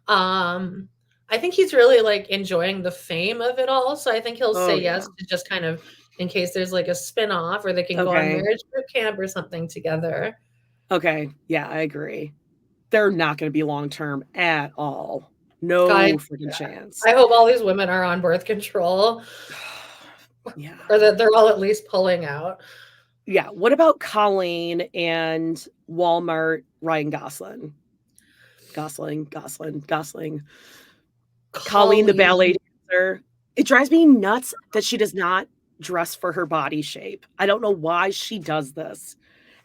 um I think he's really, like, enjoying the fame of it all, so I think he'll Oh, say yeah. yes to just kind of in case there's, like, a spin-off or they can go on Okay. marriage boot camp or something together. Okay. Yeah, I agree. They're not gonna be long term at all. God, No freaking chance. I hope all these women are on birth control Yeah. or that they're all at least pulling out. Yeah, what about Colleen and Walmart Ryan Gosling? Gosling. Colleen, the ballet Colleen. dancer. It drives me nuts that she does not dress for her body shape. I don't know why she does this.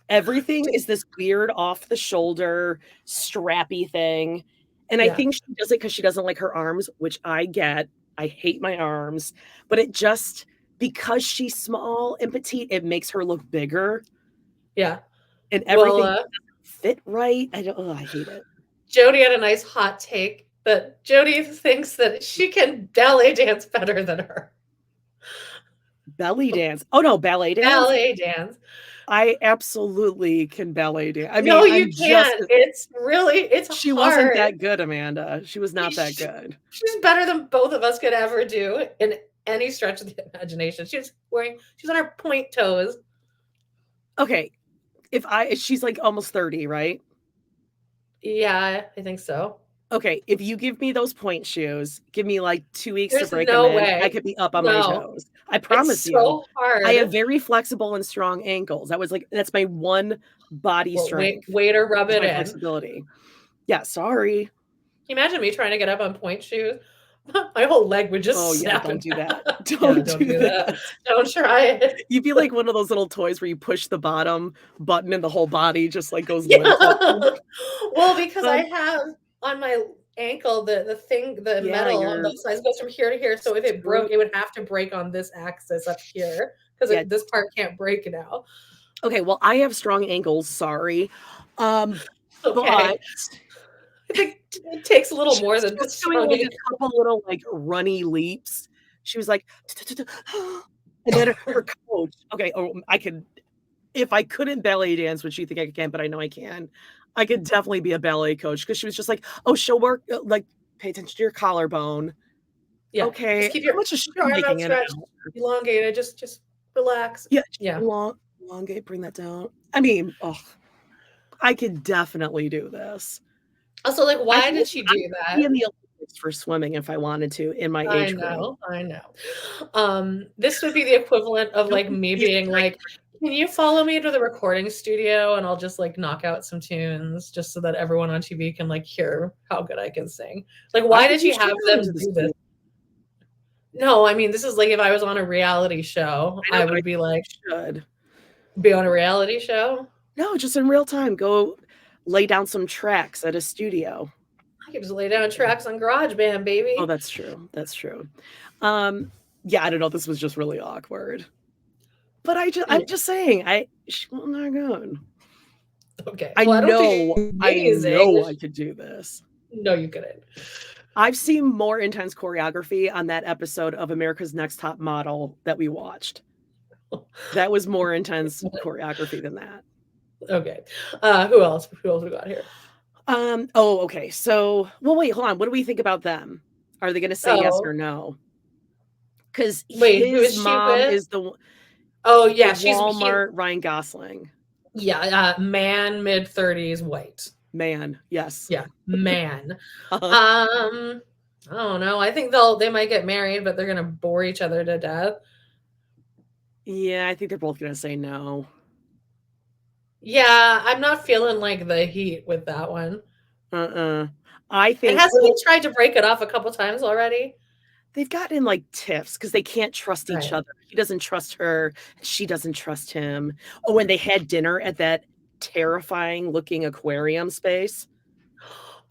Everything is this weird off the shoulder, strappy thing, and I Yeah. think she does it because she doesn't like her arms, which I get. I hate my arms, but it just because she's small and petite, it makes her look bigger. Yeah. And everything doesn't fit right. I hate it. Jody had a nice hot take that Jody thinks that she can ballet dance better than her. Belly dance. Oh no, ballet dance. Ballet dance. I absolutely can ballet dance. I No, mean, you can't. It's she hard. wasn't that good, Amanda. She was not that good. She's better than both of us could ever do in any stretch of the imagination. She's on her point toes. Okay. She's like almost 30, right? Yeah, I think so. Okay, if you give me those point shoes, give me like 2 weeks There's to break no them in, way. I could be up on my toes. I promise It's so hard. I have very flexible and strong ankles. That's my one body strength. Way to rub it in. Flexibility. Yeah, sorry. Can you imagine me trying to get up on point shoes? My whole leg would just snap. Yeah, don't do that. Don't do that. Don't try it. You'd be like one of those little toys where you push the bottom button and the whole body just like goes limp. Well, because I have on my ankle the metal on both sides goes from here to here. So if it broke, it would have to break on this axis up here because this part can't break now. Okay, well, I have strong ankles. Sorry. Okay. But I think it takes a little more than just doing like a couple little like runny leaps. She was like, and then her coach. Okay, if I couldn't ballet dance, which you think I can, but I know I can. I could definitely be a ballet coach because she was just like, oh, she'll work like pay attention to your collarbone. Yeah. Okay. Just keep your arm outstretched, elongated. Just relax. Yeah. Elongate. Bring that down. I mean, I could definitely do this. Also, like, why did she do that? In the Olympics for swimming if I wanted to in my age group. I know. This would be the equivalent of like me being like, can you follow me to the recording studio and I'll just like knock out some tunes just so that everyone on TV can like hear how good I can sing. Like, why did you have them do this? No, I mean, this is like if I was on a reality show, I would be like, should be on a reality show? No, just in real time. Go lay down some tracks at a studio. I could just lay down tracks on GarageBand, baby. Oh, that's true. That's true. Yeah, I don't know. This was just really awkward. But I'm just saying, she won't not good. Okay. I know I could do this. No, you couldn't. I've seen more intense choreography on that episode of America's Next Top Model that we watched. That was more intense choreography than that. Okay. Who else we got here? Okay. So, well, wait, hold on. What do we think about them? Are they going to say yes or no? Because his mom is the one. Oh yeah, she's Walmart. Ryan Gosling. Yeah, man, mid-30s, white. Man, yes. Yeah, man. I don't know. I think they might get married, but they're gonna bore each other to death. Yeah, I think they're both gonna say no. Yeah, I'm not feeling like the heat with that one. I think. And hasn't he tried to break it off a couple times already? They've gotten like tiffs because they can't trust each other. He doesn't trust her. She doesn't trust him. Oh, when they had dinner at that terrifying looking aquarium space.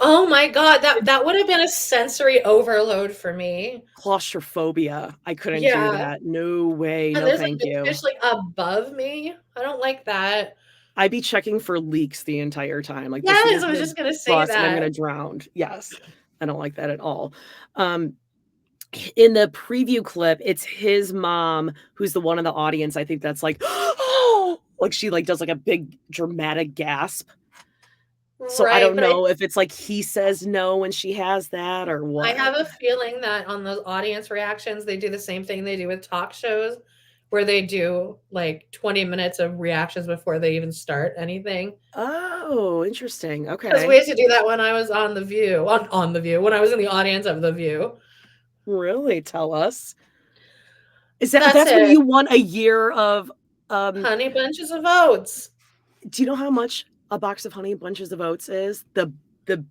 Oh my God. That would have been a sensory overload for me. Claustrophobia. I couldn't do that. No way. And no, thank you. Fish like above me. I don't like that. I'd be checking for leaks the entire time. Like, yes, I was just gonna say that. I'm gonna drown. Yes. I don't like that at all. In the preview clip, it's his mom who's the one in the audience. I think that's like, oh, like she like does like a big dramatic gasp. So I don't know if it's like he says no when she has that or what. I have a feeling that on those audience reactions, they do the same thing they do with talk shows where they do like 20 minutes of reactions before they even start anything. Oh, interesting. Okay. Because we had to do that when I was on The View, on The View, when I was in the audience of The View. Really? Tell us. That's when you won a year of Honey Bunches of Oats. Do you know how much a box of Honey Bunches of Oats is? The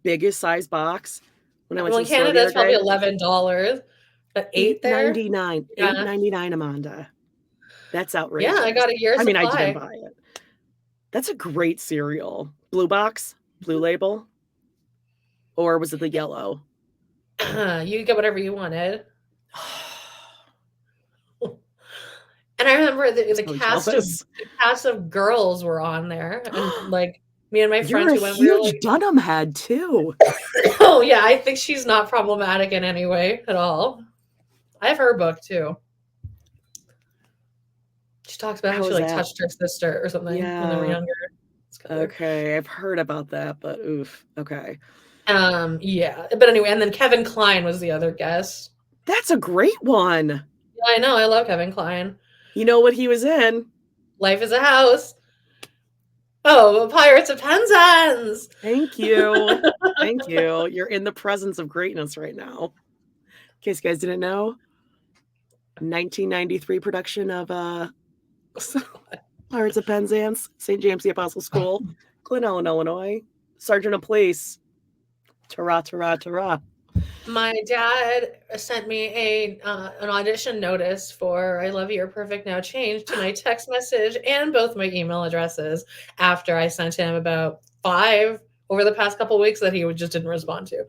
biggest size box. When I went to Canada, it's probably $11. But $8.99. $8.99, Amanda. That's outrageous. Yeah, I got a year's supply. I didn't buy it. That's a great cereal. Blue box, blue label, or was it the yellow? You get whatever you wanted. And I remember the So jealous. cast of girls were on there, and like me and my You're friends a who went, we were huge like, Dunham head too. oh yeah, I think she's not problematic in any way at all. I have her book too. She talks about how How she is like that? touched her sister or something when they were Yeah. younger. Okay, I've heard about that, but oof. Okay. Yeah. But anyway, and then Kevin Klein was the other guest. That's a great one. Yeah, I know. I love Kevin Klein. You know what he was in? Life is a House. Oh, Pirates of Penzance. Thank you. Thank you. You're in the presence of greatness right now. In case you guys didn't know, 1993 production of Pirates of Penzance, St. James the Apostle School, Glen Ellen, Illinois. Sergeant of Police. Ta-ra, ta-ra, ta-ra. My dad sent me an audition notice for I Love You, You're Perfect Now Change to my text message and both my email addresses after I sent him about 5 over the past couple weeks that he just didn't respond to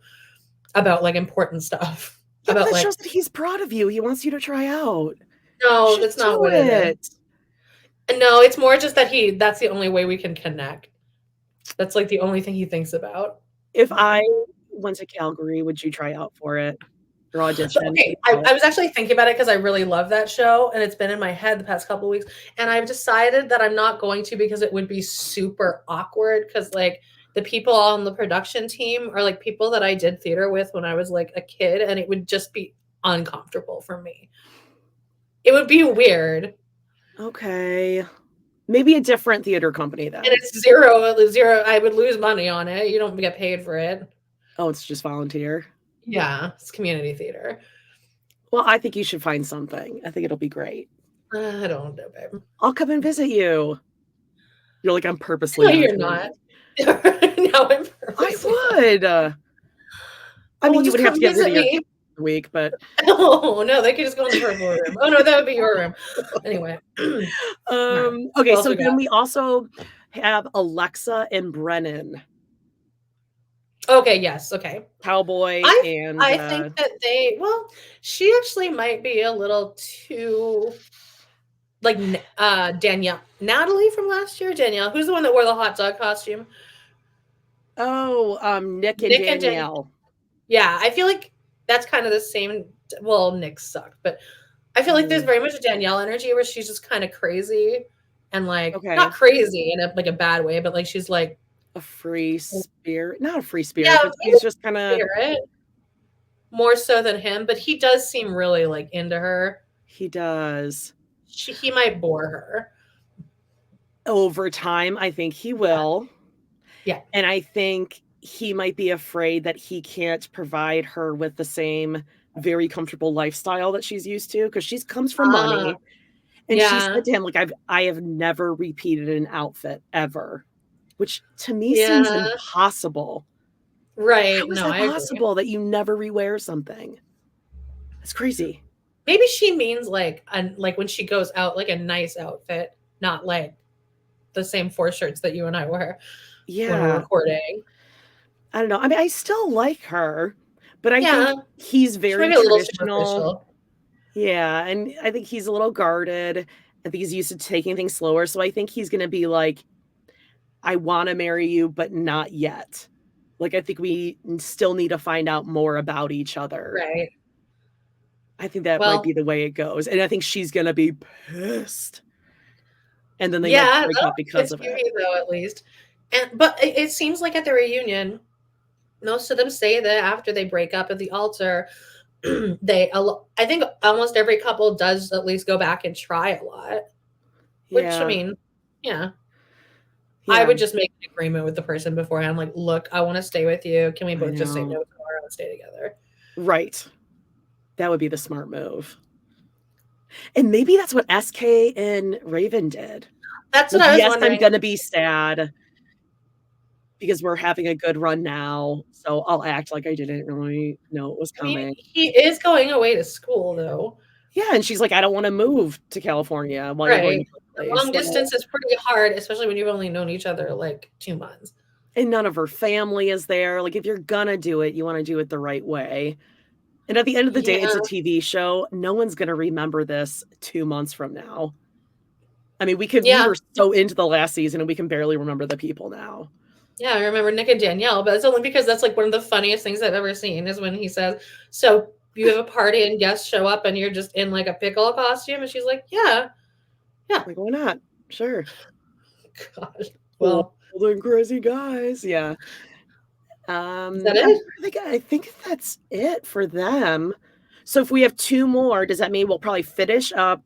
about like important stuff. Yeah, About but that like, shows that he's proud of you. He wants you to try out. no, You should that's not do what it is. it. No, it's more just that that's the only way we can connect. That's like the only thing he thinks about. If I went to Calgary, would you try out for it? Or audition? Okay, I was actually thinking about it because I really love that show, and it's been in my head the past couple of weeks. And I've decided that I'm not going to because it would be super awkward. Because like the people on the production team are like people that I did theater with when I was like a kid, and it would just be uncomfortable for me. It would be weird. Okay. Maybe a different theater company then. And it's zero. I would lose money on it. You don't get paid for it. Oh, it's just volunteer. Yeah, it's community theater. Well, I think you should find something. I think it'll be great. I don't know, babe. I'll come and visit you. You're like, I'm purposely. No, you're not. No, I'm purposely. I would. I mean, you would have to get rid of your week, but oh no, they could just go in the purple room. Oh no, that would be your room. Anyway. Okay, so then we also have Alexa and Brennan. Okay, yes, okay. Cowboy I think that she actually might be a little too like Danielle. Natalie from last year, Danielle. Who's the one that wore the hot dog costume? Oh, Nick and Danielle. Yeah, I feel like that's kind of the same. Well, Nick sucked, but I feel like there's very much a Danielle energy where she's just kind of crazy and like not crazy in a bad way, but like she's like a free spirit, not a free spirit, but he's just kind of more so than him. But he does seem really like into her. He does. He might bore her over time. I think he will. Yeah, and I think he might be afraid that he can't provide her with the same very comfortable lifestyle that she's used to because she comes from money. And she said to him, like, I have never repeated an outfit ever, which to me seems impossible. Right. How is that possible that you never rewear something? That's crazy. Maybe she means like when she goes out, like a nice outfit, not like the same 4 shirts that you and I wear when we're recording. I don't know. I mean, I still like her, but I think he's very traditional. Yeah, and I think he's a little guarded. I think he's used to taking things slower. So I think he's going to be like, I want to marry you, but not yet. Like, I think we still need to find out more about each other. Right. I think that might be the way it goes. And I think she's going to be pissed. And then they might break up because of it. Though, at least. But it seems like at the reunion, most of them say that after they break up at the altar, I think almost every couple does at least go back and try a lot. Which, I mean, I would just make an agreement with the person beforehand. Like, look, I want to stay with you. Can we both just say no tomorrow and stay together? Right. That would be the smart move. And maybe that's what SK and Raven did. That's what I was wondering. I'm going to be sad because we're having a good run now. So I'll act like I didn't really know it was coming. I mean, he is going away to school, though. Yeah, and she's like, I don't want to move to California. While you're going to long distance is pretty hard, especially when you've only known each other like 2 months. And none of her family is there. Like, if you're going to do it, you want to do it the right way. And at the end of the day, it's a TV show. No one's going to remember this 2 months from now. I mean, we Yeah. were so into the last season and we can barely remember the people now. Yeah, I remember Nick and Danielle, but it's only because that's like one of the funniest things I've ever seen is when he says, "So you have a party and guests show up and you're just in like a pickle costume," and she's like, "Yeah, yeah." Like, why not? Sure. God. Old Well, and crazy guys. Yeah. is that Yeah, it? I think that's it for them. So if we have 2 more, does that mean we'll probably finish up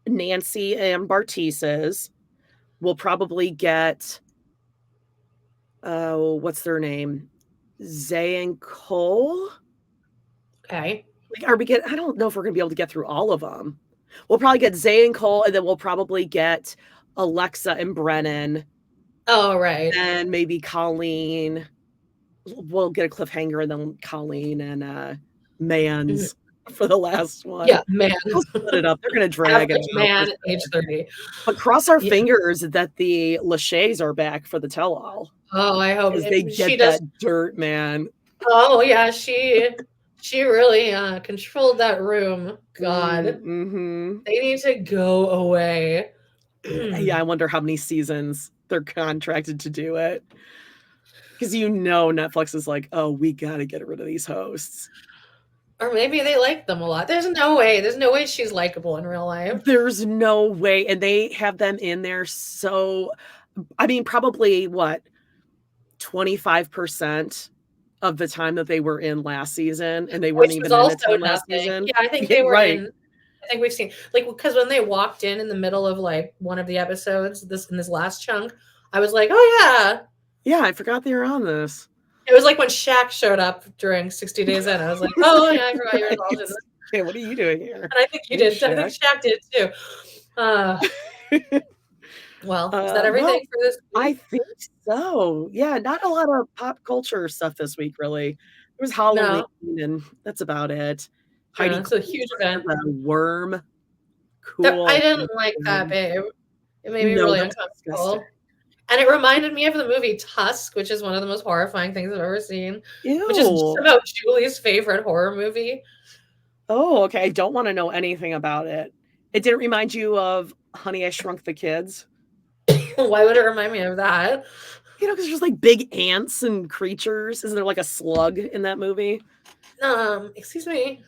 Nancy and Bartise's? We'll probably get, oh, what's their name? Zay and Cole? Okay. Like, I don't know if we're gonna be able to get through all of them. We'll probably get Zay and Cole, and then we'll probably get Alexa and Brennan, Oh, right. and maybe Colleen. We'll get a cliffhanger, and then Colleen and Mhm. Mans for the last one. Yeah, man. They'll split it up. They're gonna drag it Average out for man, age sure. 30. But cross our Yeah. fingers that the Lachey's are back for the tell-all, Oh, I hope 'cause they she get does. that dirt, man. Oh, yeah, she really controlled that room. God, Mhm. they need to go away. Yeah, I wonder how many seasons they're contracted to do it. 'Cause Netflix is like, "Oh, we gotta get rid of these hosts." Or maybe they like them a lot. There's no way she's likable in real life. There's no way, and they have them in there so I mean, probably what, 25% of the time that they were in last season, and they weren't Which was even in a also ton last nothing. season. Yeah, I think Yeah, they were right. in I think we've seen like because when they walked in the middle of like one of the episodes, this last chunk, I was like, "Oh yeah." Yeah, I forgot they were on this. It was like when Shaq showed up during 60 Days In. I was like, "Oh yeah, I forgot you're involved in this." Okay, what are you doing here? And I think you Hey, did. I think Shaq. Shaq did too. Uh, well, is that everything Well, for this I week? think so. Yeah, not a lot of pop culture stuff this week, really. It was Halloween, No. and that's about it. Yeah, Heidi it's a Klum's huge version event. of the worm. I Cool. didn't like that, babe. It made me No, really that's disgusting. uncomfortable. And it reminded me of the movie Tusk, which is one of the most horrifying things I've ever seen, which is just Ew. about Julie's favorite horror movie. Oh, okay, I don't wanna know anything about it. It didn't remind you of Honey, I Shrunk the Kids? Why would it remind me of that? Because there's, like, big ants and creatures. Isn't there, like, a slug in that movie? Excuse me.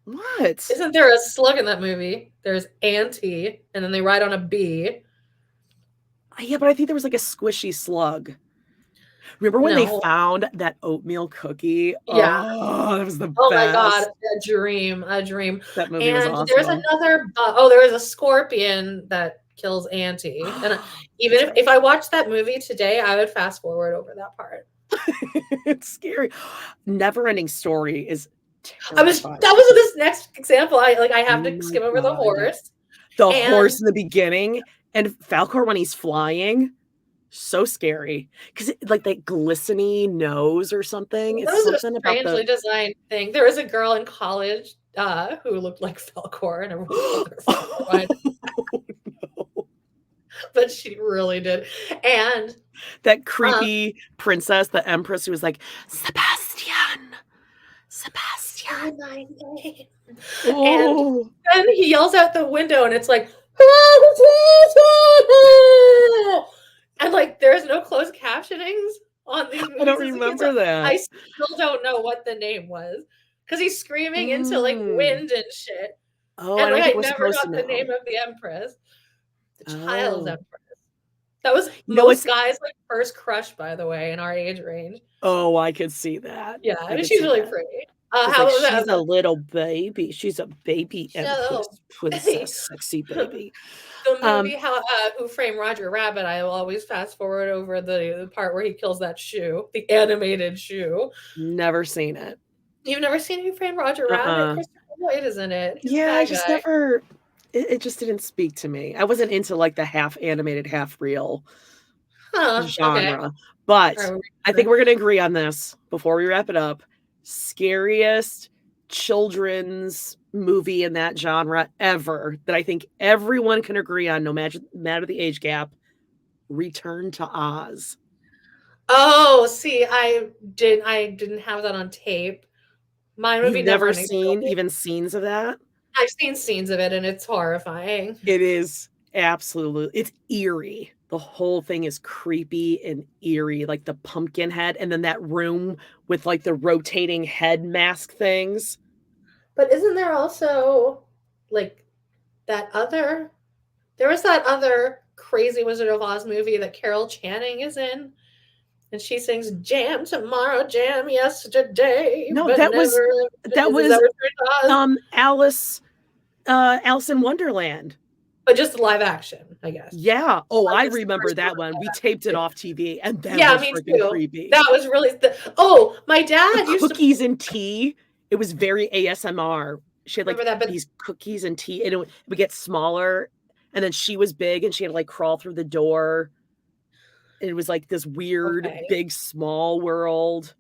What? Isn't there a slug in that movie? There's Auntie, and then they ride on a bee. Yeah, but I think there was, like, a squishy slug. Remember when they No. found that oatmeal cookie? Yeah. Oh, that was the Oh my god, best. a dream, a dream. That movie was And there's awesome. another there is a scorpion that kills Auntie, and even That's if I watched that movie today, I would fast forward over that part. It's scary. Neverending Story is That terrifying. was this next example, I have Oh to my skim over the god. horse, The and horse in the beginning and Falcor when he's flying, so scary. 'Cause like, that glistening nose or something, that it's was a something about strangely the designed thing. There was a girl in college, who looked like Falcor, and everyone called her Falcor, Oh, no. but she really did, and, That um creepy princess, the empress who was like, "Sebastian, Sebastian." my name. And Oh. then he yells out the window and it's like, and like there's no closed captionings on these I don't movies this weekend. So remember I that. still don't know what the name was. Because he's screaming into like Mm. wind and shit. Oh, I And don't like I think we're never supposed to got the know. name of the Empress. The child's Oh. Empress. That was It's most guys' like first crush, by the way, in our age range. oh, I could see that. Yeah, I I mean could she's see really that. pretty. It's like, How was "She's a that? little baby. She's a baby She's a empress, little princess, sexy baby." The Um, movie Who Framed Roger Rabbit, I will always fast forward over the part where he kills that shoe, the animated shoe. never seen it. You've never seen Who Framed Roger Rabbit? Uh-uh. Christopher Lloyd is in it. He's a Yeah, I bad just guy. never it just didn't speak to me. I wasn't into, like, the half animated, half real Huh, okay. genre, but Alright, we'll I think we're gonna agree on this before we wrap it up. Scariest children's movie in that genre ever that I think everyone can agree on, no matter the age gap, Return to Oz. Oh, see, I didn't have that on tape. Mine would You've be never Neverending seen Story. even scenes of that? I've seen scenes of it, and it's horrifying. It is, Absolutely. It's eerie. The whole thing is creepy and eerie, like the pumpkin head, and then that room with, like, the rotating head mask things. But isn't there also, like, that other there was that other crazy Wizard of Oz movie that Carol Channing is in, and she sings "Jam tomorrow, jam yesterday, No, but that was never" that is that was, Wizard of Oz? Alice, Alice in Wonderland. But just live action, I guess. Yeah. Oh, Like, I it's the remember first one that one. live We action taped it too. off TV, and that Yeah, was me freaking too. creepy. That was really my The dad used to cookies and tea, it was very ASMR. She had, like, remember that, but these cookies and tea, and it would get smaller, and then she was big, and she had to, like, crawl through the door. It was, like, this weird, okay. big, small world.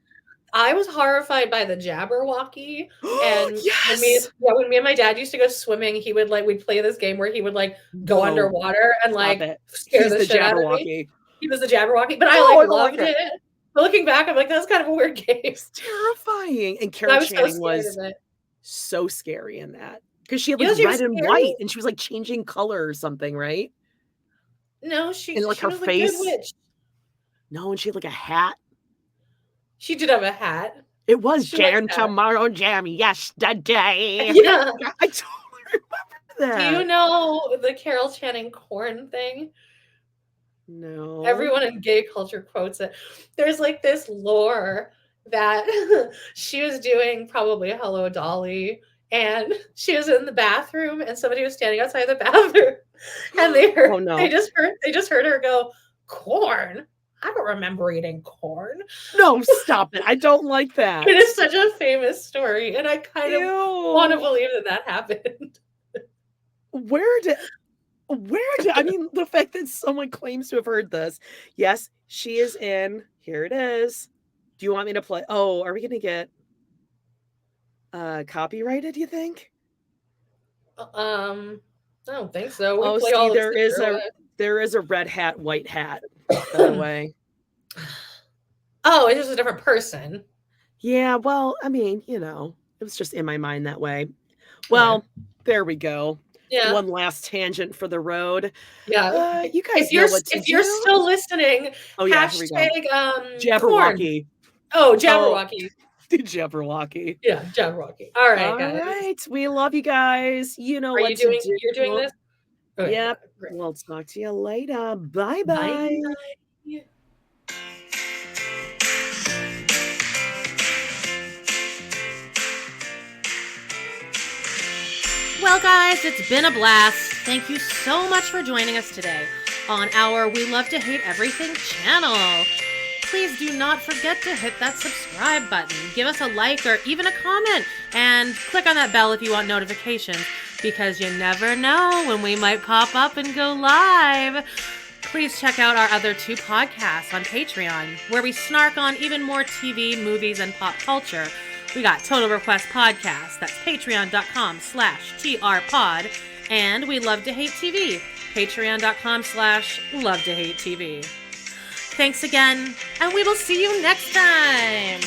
I was horrified by the Jabberwocky, and Yes! when me and my dad used to go swimming, we'd play this game where he would, like, go No, underwater and, stop like, it. scare He's the the shit out of me. Jabberwocky. He was the Jabberwocky, but I, Oh, like, I don't like loved it. it. But looking back, I'm like, "That's kind of a weird game." It's terrifying, and I Carol was so Channing scared was of it. so scary in that because she had, You like, know she was red and scary? white, and she was, like, changing color or something, right? No, And, like, she her was a good face witch. no, and she had, like, a hat. She did have a hat. It was She liked jam hats. tomorrow, jam yesterday. Yeah. Yeah, I totally remember Do you that. know the Carol Channing corn thing? No. Everyone in gay culture quotes it. There's, like, this lore that she was doing probably Hello, Dolly, and she was in the bathroom, and somebody was standing outside the bathroom, and Oh, no. they just heard her go, "Corn? I don't remember eating corn." No, stop it. I don't like that. It is such a famous story, and I kind of wanna Ew. believe that that happened. Where did I mean, the fact that someone claims to have heard this. Yes, she is in. Here it is. Do you want me to play? Oh, are we gonna get copyrighted, you think? I don't think so. We Oh, play see, all the Cinderella. there is a red hat, white hat, by the way. Oh, it's just a different person. Yeah, well, I mean, it was just in my mind that way. Okay. Well, there we go. Yeah. One last tangent for the road. Yeah. You guys know what to If you're do. still listening, Oh, yeah, here we go. hashtag, corn. Jabberwocky. Oh, Oh, Jabberwocky. Jabberwocky. Yeah, Jabberwocky. All right, All guys. right, we love you guys. You know Are what you to doing do. you're doing this? Okay, Yep. great. We'll talk to you later. Bye. Bye-bye. Well, guys, it's been a blast. Thank you so much for joining us today on our We Love to Hate Everything channel. Please do not forget to hit that subscribe button. Give us a like or even a comment, and click on that bell if you want notifications, because you never know when we might pop up and go live. Please check out our other 2 podcasts on Patreon, where we snark on even more TV, movies, and pop culture. We got Total Request Podcast, that's patreon.com/trpod, and We Love to Hate TV, patreon.com/love to hate TV. Thanks again, and we will see you next time.